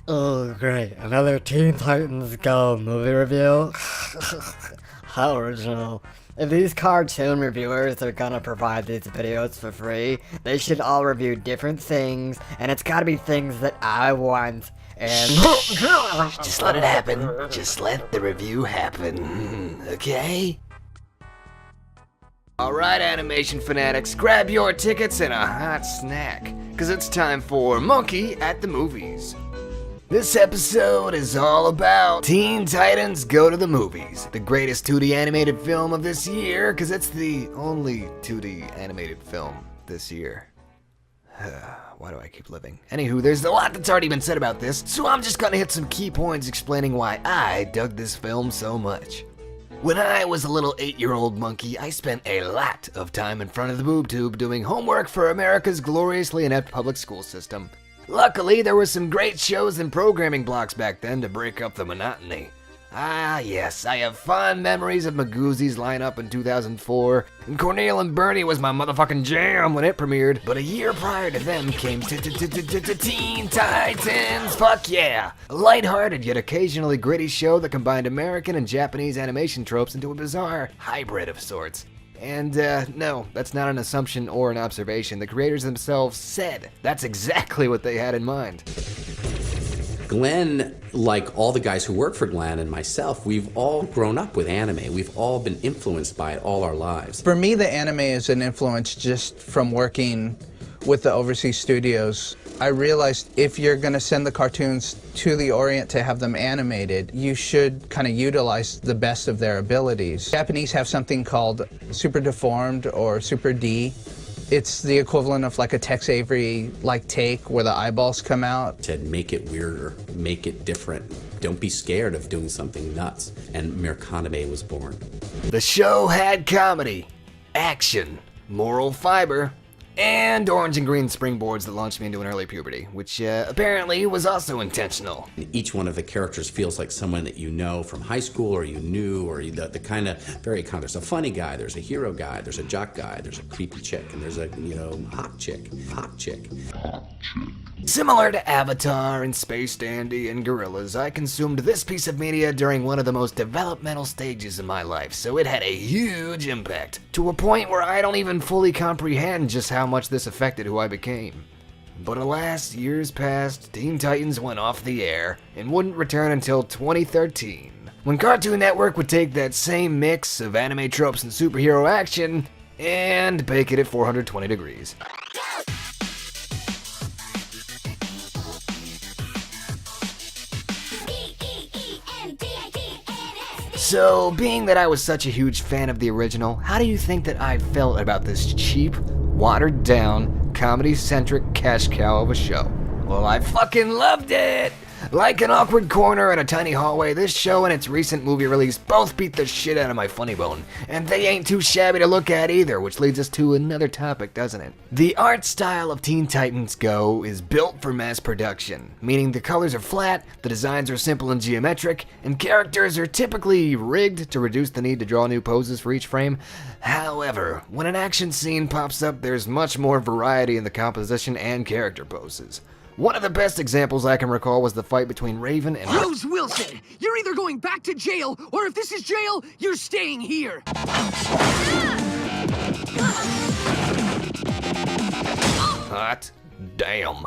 Oh, great. Another Teen Titans Go movie review? How original. If these cartoon reviewers are gonna provide these videos for free, they should all review different things, and it's gotta be things that I want, and... Just let it happen. Just let the review happen, okay? Alright, animation fanatics, grab your tickets and a hot snack, cause it's time for Monkey at the Movies. This episode is all about Teen Titans Go to the Movies, the greatest 2D animated film of this year, cause it's the only 2D animated film this year. Why do I keep living? Anywho, there's a lot that's already been said about this, so I'm just gonna hit some key points explaining why I dug this film so much. When I was a little 8-year-old monkey, I spent a lot of time in front of the boob tube doing homework for America's gloriously inept public school system. Luckily, there were some great shows and programming blocks back then to break up the monotony. Ah yes, I have fond memories of Magoozy's lineup in 2004, and Cornel and Bernie was my motherfucking jam when it premiered, but a year prior to them came Teen Titans, fuck yeah! A lighthearted yet occasionally gritty show that combined American and Japanese animation tropes into a bizarre hybrid of sorts. And no, that's not an assumption or an observation. The creators themselves said that's exactly what they had in mind. Glenn, like all the guys who work for Glenn and myself, we've all grown up with anime. We've all been influenced by it all our lives. For me, the anime is an influence just from working with the overseas studios. I realized if you're going to send the cartoons to the Orient to have them animated, you should kind of utilize the best of their abilities. Japanese have something called Super Deformed or Super D. It's the equivalent of like a Tex Avery-like take where the eyeballs come out. Said make it weirder, make it different. Don't be scared of doing something nuts. And Mirkaname was born. The show had comedy, action, moral fiber, and orange and green springboards that launched me into an early puberty, which apparently was also intentional. Each one of the characters feels like someone that you know from high school or you knew, or the kind of very kind. There's a funny guy, there's a hero guy, there's a jock guy, there's a creepy chick, and there's a, hot chick. Similar to Avatar and Space Dandy and Gorillas, I consumed this piece of media during one of the most developmental stages of my life, so it had a huge impact, to a point where I don't even fully comprehend just how much this affected who I became. But alas, years passed, Teen Titans went off the air, and wouldn't return until 2013, when Cartoon Network would take that same mix of anime tropes and superhero action, and bake it at 420 degrees. So, being that I was such a huge fan of the original, how do you think that I felt about this cheap, watered-down, comedy-centric cash cow of a show? Well, I fucking loved it! Like an awkward corner in a tiny hallway, this show and its recent movie release both beat the shit out of my funny bone, and they ain't too shabby to look at either, which leads us to another topic, doesn't it? The art style of Teen Titans Go is built for mass production, meaning the colors are flat, the designs are simple and geometric, and characters are typically rigged to reduce the need to draw new poses for each frame. However, when an action scene pops up, there's much more variety in the composition and character poses. One of the best examples I can recall was the fight between Raven and Rose Wilson, you're either going back to jail, or if this is jail, you're staying here. Hot damn.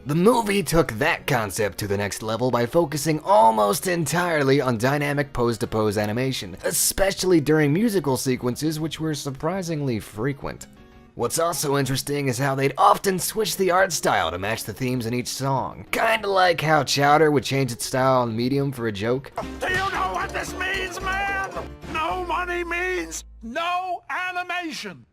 The movie took that concept to the next level by focusing almost entirely on dynamic pose-to-pose animation, especially during musical sequences, which were surprisingly frequent. What's also interesting is how they'd often switch the art style to match the themes in each song. Kinda like how Chowder would change its style on Medium for a joke. Do you know what this means, man? No money means no animation.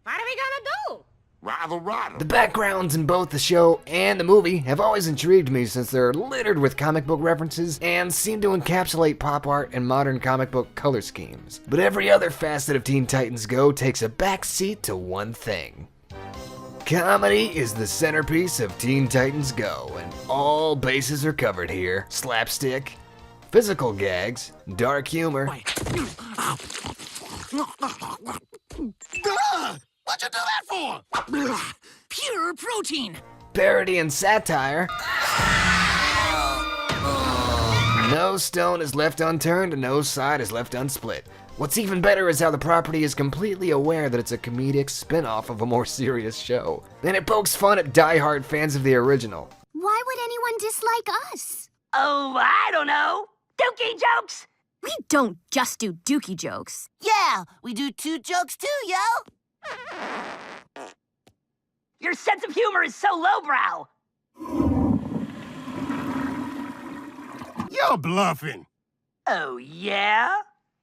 What are we gonna do? Rather. The backgrounds in both the show and the movie have always intrigued me since they're littered with comic book references and seem to encapsulate pop art and modern comic book color schemes. But every other facet of Teen Titans Go takes a backseat to one thing. Comedy is the centerpiece of Teen Titans Go, and all bases are covered here. Slapstick, physical gags, dark humor. What'd you do that for? Pure protein. Parody and satire. No stone is left unturned and no side is left unsplit. What's even better is how the property is completely aware that it's a comedic spin-off of a more serious show. And it pokes fun at die-hard fans of the original. Why would anyone dislike us? Oh, I don't know. Dookie jokes. We don't just do dookie jokes. Yeah, we do 2 jokes too, yo! Your sense of humor is so lowbrow. You're bluffing. Oh, yeah?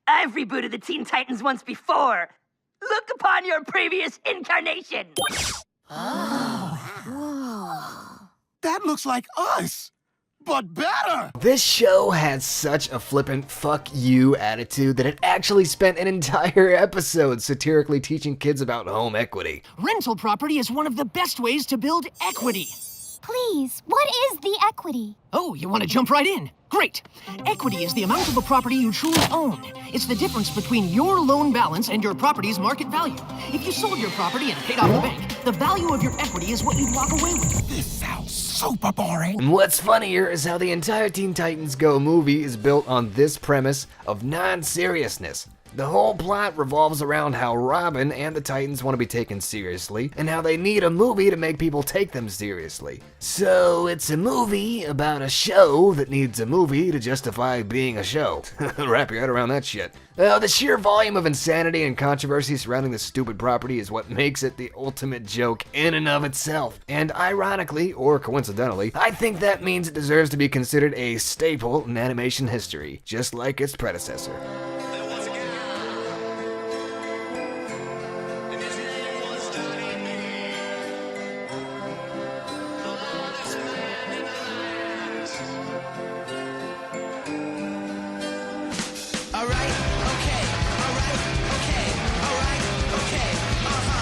I've rebooted the Teen Titans once before. Look upon your previous incarnation. That looks like us, but better. This show had such a flippant fuck you attitude that it actually spent an entire episode satirically teaching kids about home equity. Rental property is one of the best ways to build equity. Please, what is the equity? Oh, you want to jump right in? Great. Equity is the amount of a property you truly own. It's the difference between your loan balance and your property's market value. If you sold your property and paid off the bank, the value of your equity is what you'd walk away with. This sounds super boring. And what's funnier is how the entire Teen Titans Go movie is built on this premise of non-seriousness. The whole plot revolves around how Robin and the Titans want to be taken seriously, and how they need a movie to make people take them seriously. So it's a movie about a show that needs a movie to justify being a show. Wrap your head around that shit. The sheer volume of insanity and controversy surrounding this stupid property is what makes it the ultimate joke in and of itself. And ironically, or coincidentally, I think that means it deserves to be considered a staple in animation history, just like its predecessor.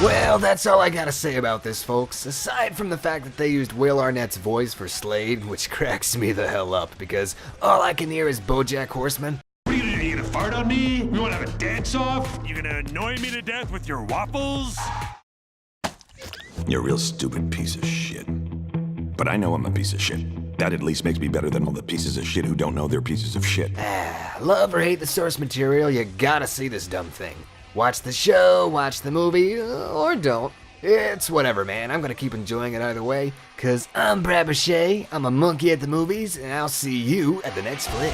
Well, that's all I gotta say about this, folks. Aside from the fact that they used Will Arnett's voice for Slade, which cracks me the hell up, because all I can hear is BoJack Horseman. What are you gonna do? You gonna fart on me? We wanna have a dance-off? You gonna annoy me to death with your waffles? You're a real stupid piece of shit. But I know I'm a piece of shit. That at least makes me better than all the pieces of shit who don't know they're pieces of shit. Love or hate the source material, you gotta see this dumb thing. Watch the show, watch the movie, or don't. It's whatever, man. I'm gonna keep enjoying it either way, cause I'm Braché, I'm a monkey at the movies, and I'll see you at the next flick.